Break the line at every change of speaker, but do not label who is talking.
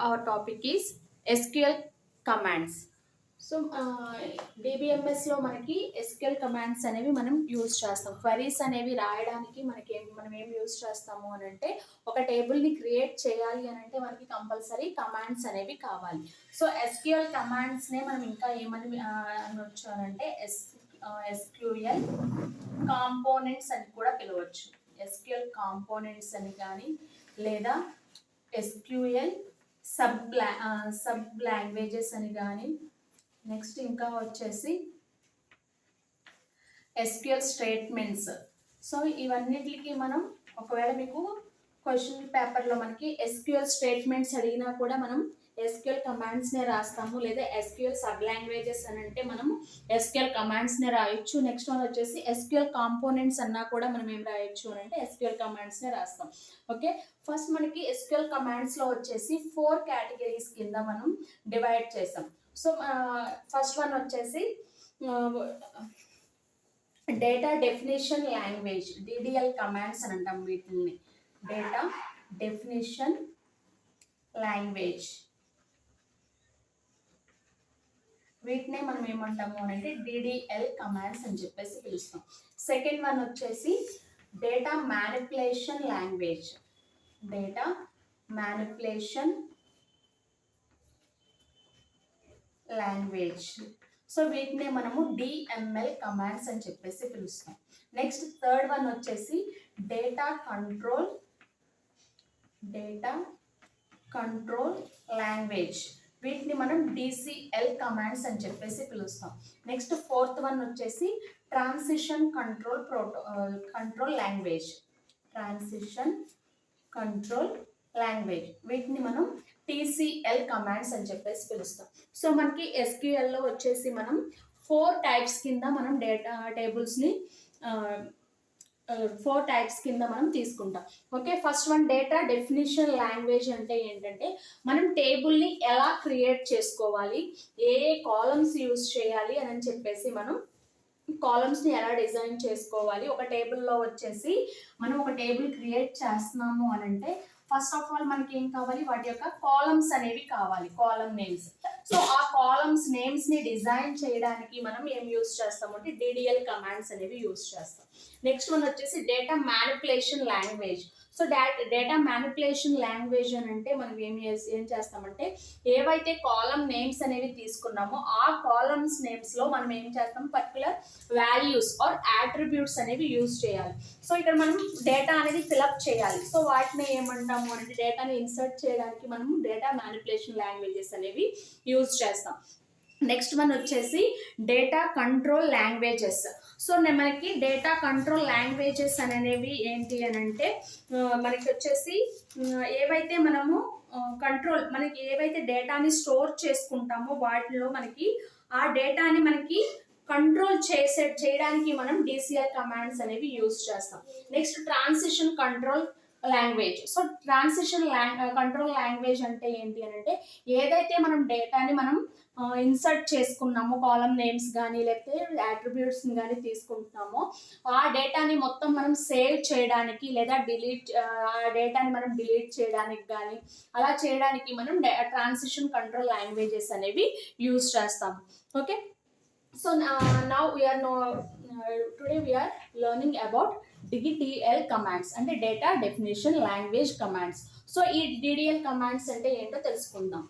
Our topic is SQL commands. So డిబిఎంఎస్లో మనకి SQL commands అనేవి మనం యూజ్ చేస్తాం. క్వరీస్ అనేవి రాయడానికి మనం ఏం యూజ్ చేస్తాము అని అంటే, ఒక టేబుల్ని క్రియేట్ చేయాలి అని అంటే మనకి కంపల్సరీ కమాండ్స్ అనేవి కావాలి. సో ఎస్క్యూఎల్ కమాండ్స్నే మనం ఇంకా ఏమని అనొచ్చు అని అంటే ఎస్క్యూఎల్ కాంపోనెంట్స్ అని కూడా పిలవచ్చు. ఎస్క్యూఎల్ కాంపోనెంట్స్ అని కానీ లేదా ఎస్క్యూఎల్ సబ్ లాంగ్వేజెస్ అని కానీ, నెక్స్ట్ ఇంకా వచ్చేసి ఎస్క్యూఎల్ స్టేట్మెంట్స్. సో ఇవన్నిటికి మనం ఒకవేళ మీకు క్వశ్చన్ పేపర్లో మనకి ఎస్క్యూఎల్ స్టేట్మెంట్స్ అడిగినా కూడా మనం ఎస్క్యూఎల్ కమాండ్స్నే రాస్తాము, లేదా ఎస్క్యూఎల్ సబ్ లాంగ్వేజెస్ అని అంటే మనము ఎస్క్యూఎల్ కమాండ్స్నే రాయొచ్చు. నెక్స్ట్ వన్ వచ్చేసి ఎస్క్యూఎల్ కాంపోనెంట్స్ అన్నా కూడా మనం ఏం రాయొచ్చు అని అంటే ఎస్క్యూఎల్ కమాండ్స్నే రాస్తాం. ఓకే, ఫస్ట్ మనకి ఎస్క్యూఎల్ కమాండ్స్లో వచ్చేసి 4 కేటగిరీస్ కింద మనం డివైడ్ చేసాం. సో ఫస్ట్ వన్ వచ్చేసి data definition language, DDL commands అని అంటాం వీటిని. డేటా డెఫినేషన్ లాంగ్వేజ్, వీటినే మనం ఏమంటాము అని అంటే డిడిఎల్ కమాండ్స్ అని చెప్పేసి పిలుస్తాం. సెకండ్ వన్ వచ్చేసి data manipulation language, data manipulation language. So వీటినే మనము డిఎంఎల్ కమాండ్స్ అని చెప్పేసి పిలుస్తాం. నెక్స్ట్ థర్డ్ వన్ వచ్చేసి డేటా కంట్రోల్ లాంగ్వేజ్, వీటిని మనం డిసిఎల్ కమాండ్స్ అని చెప్పేసి పిలుస్తాం. నెక్స్ట్ ఫోర్త్ వన్ వచ్చేసి transition control language, transition control language, వీటిని మనం టీసీఎల్ కమాండ్స్ అని చెప్పేసి పిలుస్తాం. సో మనకి ఎస్క్యూఎల్లో వచ్చేసి మనం 4 టైప్స్ కింద మనం డేటా టేబుల్స్ని 4 టైప్స్ కింద మనం తీసుకుంటాం. Okay, first one data definition language అంటే ఏంటంటే మనం టేబుల్ని ఎలా క్రియేట్ చేసుకోవాలి, ఏ కాలమ్స్ యూజ్ చేయాలి అని చెప్పేసి మనం కాలమ్స్ని ఎలా డిజైన్ చేసుకోవాలి. ఒక టేబుల్లో వచ్చేసి మనం ఒక టేబుల్ క్రియేట్ చేస్తున్నాము అని అంటే ఫస్ట్ ఆఫ్ ఆల్ మనకి ఏం కావాలి, వాటి యొక్క కాలమ్స్ అనేవి కావాలి, కాలమ్ నేమ్స్. సో ఆ కాలమ్స్ నేమ్స్ని డిజైన్ చేయడానికి మనం ఏం యూజ్ చేస్తామంటే డిడిఎల్ కమాండ్స్ అనేవి యూజ్ చేస్తాం. నెక్స్ట్ వన్ వచ్చేసి data manipulation language. So data manipulation language అని అంటే మనం ఏం చేస్తామంటే ఏవైతే కాలమ్ నేమ్స్ అనేవి తీసుకున్నామో ఆ కాలమ్స్ నేమ్స్లో మనం ఏం చేస్తాం, పర్టికులర్ వాల్యూస్ ఆర్ యాట్రిబ్యూట్స్ అనేవి యూజ్ చేయాలి. సో ఇక్కడ మనం డేటా అనేది ఫిలప్ చేయాలి. సో వాటిని ఏమంటాము అంటే డేటాని ఇన్సర్ట్ చేయడానికి మనము డేటా మ్యానిపులేషన్ లాంగ్వేజెస్ అనేవి యూజ్ చేస్తాం. నెక్స్ట్ వన్ వచ్చేసి డేటా కంట్రోల్ లాంగ్వేజెస్. సో మనకి డేటా కంట్రోల్ లాంగ్వేజెస్ అనేవి ఏంటి అని అంటే మనకి వచ్చేసి ఏవైతే మనము మనకి ఏవైతే డేటాని స్టోర్ చేసుకుంటామో వాటిలో మనకి ఆ డేటాని మనకి కంట్రోల్ చేయడానికి మనం డిసిఎల్ కమాండ్స్ అనేవి యూజ్ చేస్తాం. Next transition control language. So transition control language అంటే ఏంటి అని అంటే ఏదైతే మనం డేటాని మనం ఇన్సర్ట్ చేసుకున్నామో కాలమ్ నేమ్స్ కానీ లేకపోతే యాట్రిబ్యూట్స్ని కానీ తీసుకుంటున్నామో ఆ డేటాని మొత్తం మనం సేవ్ చేయడానికి లేదా ఆ డేటాని మనం డిలీట్ చేయడానికి కానీ అలా చేయడానికి మనం ట్రాన్సిషన్ కంట్రోల్ లాంగ్వేజెస్ అనేవి యూజ్ చేస్తాము. Okay, so now today we are learning about DDL commands అంటే data definition language commands. So ఈ DDL కమాండ్స్ అంటే ఏంటో తెలుసుకుందాం.